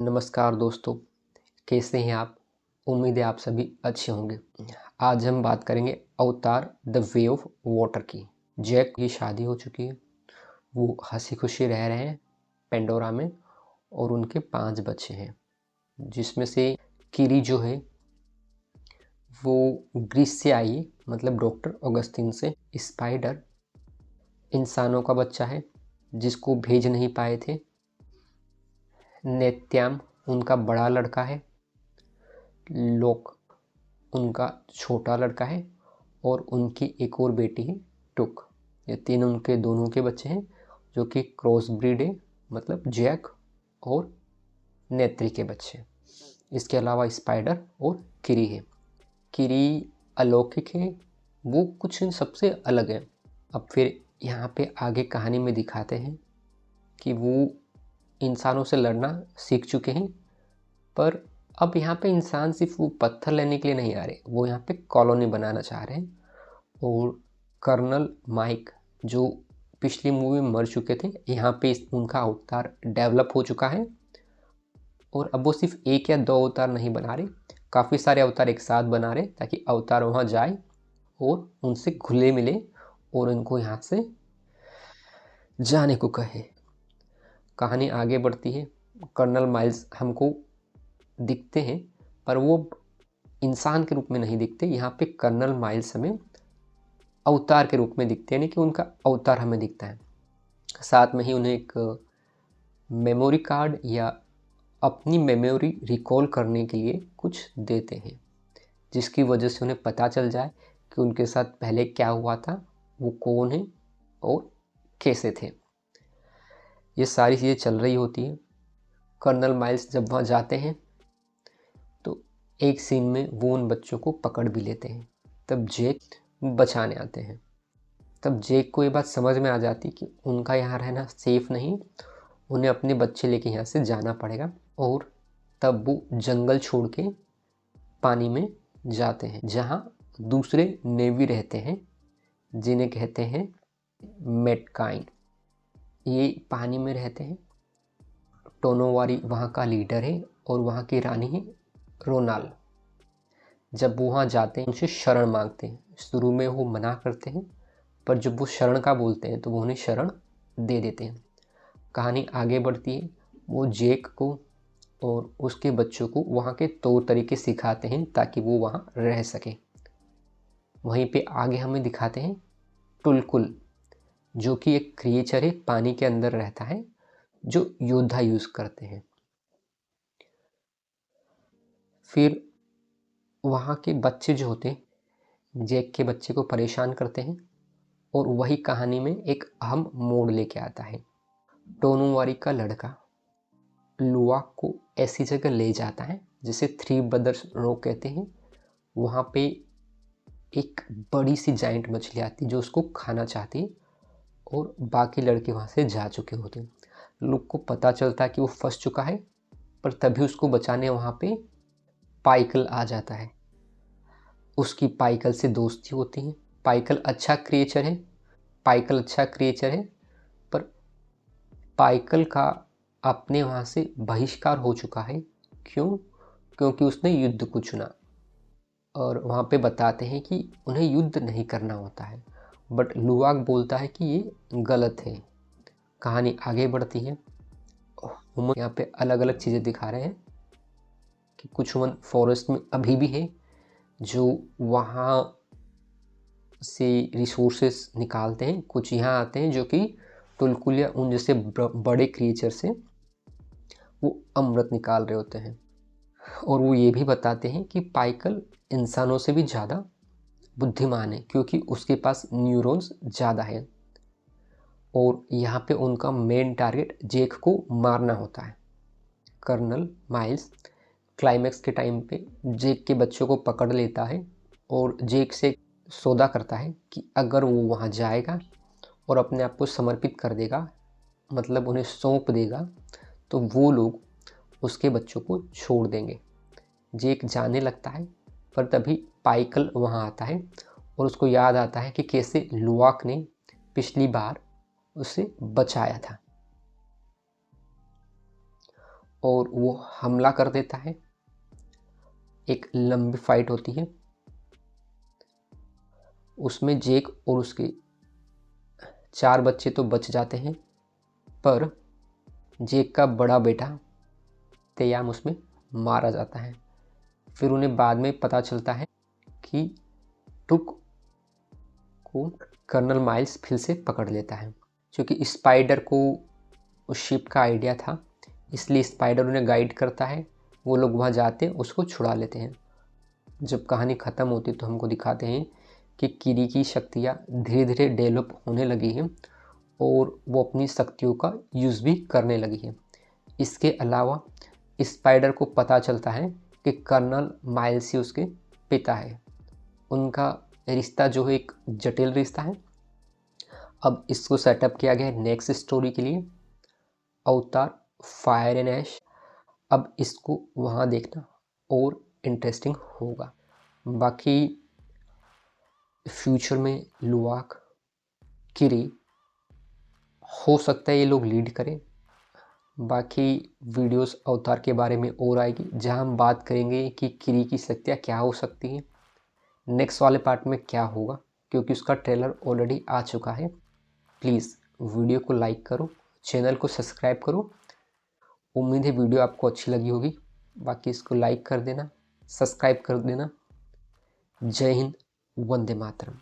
नमस्कार दोस्तों, कैसे हैं आप? उम्मीद है आप सभी अच्छे होंगे। आज हम बात करेंगे अवतार द वे ऑफ वाटर की। जैक की शादी हो चुकी है, वो हंसी खुशी रह रहे हैं पेंडोरा में और उनके 5 बच्चे हैं, जिसमें से किरी जो है वो ग्रीस से आई है, मतलब डॉक्टर ऑगस्टिन से। स्पाइडर इंसानों का बच्चा है जिसको भेज नहीं पाए थे। नेत्याम उनका बड़ा लड़का है। लोक उनका छोटा लड़का है और उनकी एक और बेटी है टुक। ये तीन उनके दोनों के बच्चे हैं जो कि क्रॉस ब्रीड है, मतलब जैक और नेत्री के बच्चे। इसके अलावा स्पाइडर और किरी है। किरी अलौकिक है, वो कुछ सबसे अलग है। अब फिर यहाँ पे आगे कहानी में दिखाते हैं कि वो इंसानों से लड़ना सीख चुके हैं, पर अब यहाँ पे इंसान सिर्फ वो पत्थर लेने के लिए नहीं आ रहे, वो यहाँ पे कॉलोनी बनाना चाह रहे हैं। और कर्नल माइक जो पिछली मूवी में मर चुके थे, यहाँ पे उनका अवतार डेवलप हो चुका है और अब वो सिर्फ 1 या 2 अवतार नहीं बना रहे, काफ़ी सारे अवतार एक साथ बना रहे ताकि अवतार वहाँ जाए और उनसे घुले मिले और उनको यहाँ से जाने को कहे। कहानी आगे बढ़ती है। कर्नल माइल्स हमको दिखते हैं, पर वो इंसान के रूप में नहीं दिखते। यहाँ पे कर्नल माइल्स हमें अवतार के रूप में दिखते हैं, नहीं कि उनका अवतार हमें दिखता है। साथ में ही उन्हें एक मेमोरी कार्ड या अपनी मेमोरी रिकॉल करने के लिए कुछ देते हैं, जिसकी वजह से उन्हें पता चल जाए कि उनके साथ पहले क्या हुआ था, वो कौन है और कैसे थे। ये सारी चीज़ें चल रही होती हैं। कर्नल माइल्स जब वहाँ जाते हैं तो एक सीन में वो उन बच्चों को पकड़ भी लेते हैं। तब जेक बचाने आते हैं। तब जेक को ये बात समझ में आ जाती कि उनका यहाँ रहना सेफ नहीं, उन्हें अपने बच्चे लेके यहाँ से जाना पड़ेगा। और तब वो जंगल छोड़ के पानी में जाते हैं, जहाँ दूसरे नेवी रहते हैं जिन्हें कहते हैं मेटकाइन। ये पानी में रहते हैं। टोनोवारी वहाँ का लीडर है और वहाँ की रानी है रोनाल। जब वो वहाँ जाते हैं उनसे शरण मांगते हैं। शुरू में वो मना करते हैं, पर जब वो शरण का बोलते हैं तो वो उन्हें शरण दे देते हैं। कहानी आगे बढ़ती है। वो जेक को और उसके बच्चों को वहाँ के तौर तरीके सिखाते हैं ताकि वो वहाँ रह सके। वहीं पे आगे हमें दिखाते हैं टुलकुल, जो कि एक क्रिएचर है, पानी के अंदर रहता है, जो योद्धा यूज़ करते हैं। फिर वहाँ के बच्चे जो होते हैं जैक के बच्चे को परेशान करते हैं और वही कहानी में एक अहम मोड़ लेके आता है। टोनोवारी का लड़का लुआक को ऐसी जगह ले जाता है जिसे 3 ब्रदर्स रो कहते हैं। वहाँ पे एक बड़ी सी जाइंट मछली आती है जो उसको खाना चाहती है और बाकी लड़के वहाँ से जा चुके होते हैं। लुक को पता चलता है कि वो फंस चुका है, पर तभी उसको बचाने वहाँ पे पाइकल आ जाता है। उसकी पाइकल से दोस्ती होती है। पाइकल अच्छा क्रिएचर है, पर पाइकल का अपने वहाँ से बहिष्कार हो चुका है। क्यों? क्योंकि उसने युद्ध को चुना। और वहाँ पे बताते हैं कि उन्हें युद्ध नहीं करना होता है, बट लुवाक बोलता है कि ये गलत है। कहानी आगे बढ़ती है। हम यहाँ पे अलग अलग चीज़ें दिखा रहे हैं कि कुछ ह्यूमन फॉरेस्ट में अभी भी है जो वहाँ से रिसोर्सेस निकालते हैं। कुछ यहाँ आते हैं जो कि टुलकुल या उन जैसे बड़े क्रिएचर से वो अमृत निकाल रहे होते हैं। और वो ये भी बताते हैं कि पाइकल इंसानों से भी ज़्यादा बुद्धिमान है क्योंकि उसके पास न्यूरॉन्स ज़्यादा है। और यहाँ पे उनका मेन टारगेट जेक को मारना होता है। कर्नल माइल्स क्लाइमैक्स के टाइम पे जेक के बच्चों को पकड़ लेता है और जेक से सौदा करता है कि अगर वो वहाँ जाएगा और अपने आप को समर्पित कर देगा, मतलब उन्हें सौंप देगा, तो वो लोग उसके बच्चों को छोड़ देंगे। जेक जाने लगता है, पर तभी पाइकल वहाँ आता है और उसको याद आता है कि कैसे लुआक ने पिछली बार उसे बचाया था। और वो हमला कर देता है। एक लंबी फाइट होती है, उसमें जेक और उसके 4 बच्चे तो बच जाते हैं, पर जेक का बड़ा बेटा तेयाम उसमें मारा जाता है। फिर उन्हें बाद में पता चलता है कि टुक को कर्नल माइल्स फिर से पकड़ लेता है। क्योंकि स्पाइडर को उस शिप का आइडिया था, इसलिए स्पाइडर उन्हें गाइड करता है। वो लोग वहाँ जाते हैं, उसको छुड़ा लेते हैं। जब कहानी ख़त्म होती तो हमको दिखाते हैं कि किरी की शक्तियाँ धीरे धीरे डेवलप होने लगी हैं और वो अपनी शक्तियों का यूज़ भी करने लगी है। इसके अलावा स्पाइडर को पता चलता है कि कर्नल माइल्स ही उसके पिता है। उनका रिश्ता जो है एक जटिल रिश्ता है। अब इसको सेटअप किया गया है नेक्स्ट स्टोरी के लिए, अवतार फायर एंड ऐश। अब इसको वहाँ देखना और इंटरेस्टिंग होगा। बाकी फ्यूचर में लुवाक, किरी, हो सकता है ये लोग लीड करें। बाकी वीडियोस अवतार के बारे में और आएगी, जहां हम बात करेंगे कि किरी की शक्तियाँ क्या हो सकती हैं, नेक्स्ट वाले पार्ट में क्या होगा, क्योंकि उसका ट्रेलर ऑलरेडी आ चुका है। प्लीज़ वीडियो को लाइक करो, चैनल को सब्सक्राइब करो। उम्मीद है वीडियो आपको अच्छी लगी होगी। बाकी इसको लाइक कर देना, सब्सक्राइब कर देना। जय हिंद, वंदे मातरम।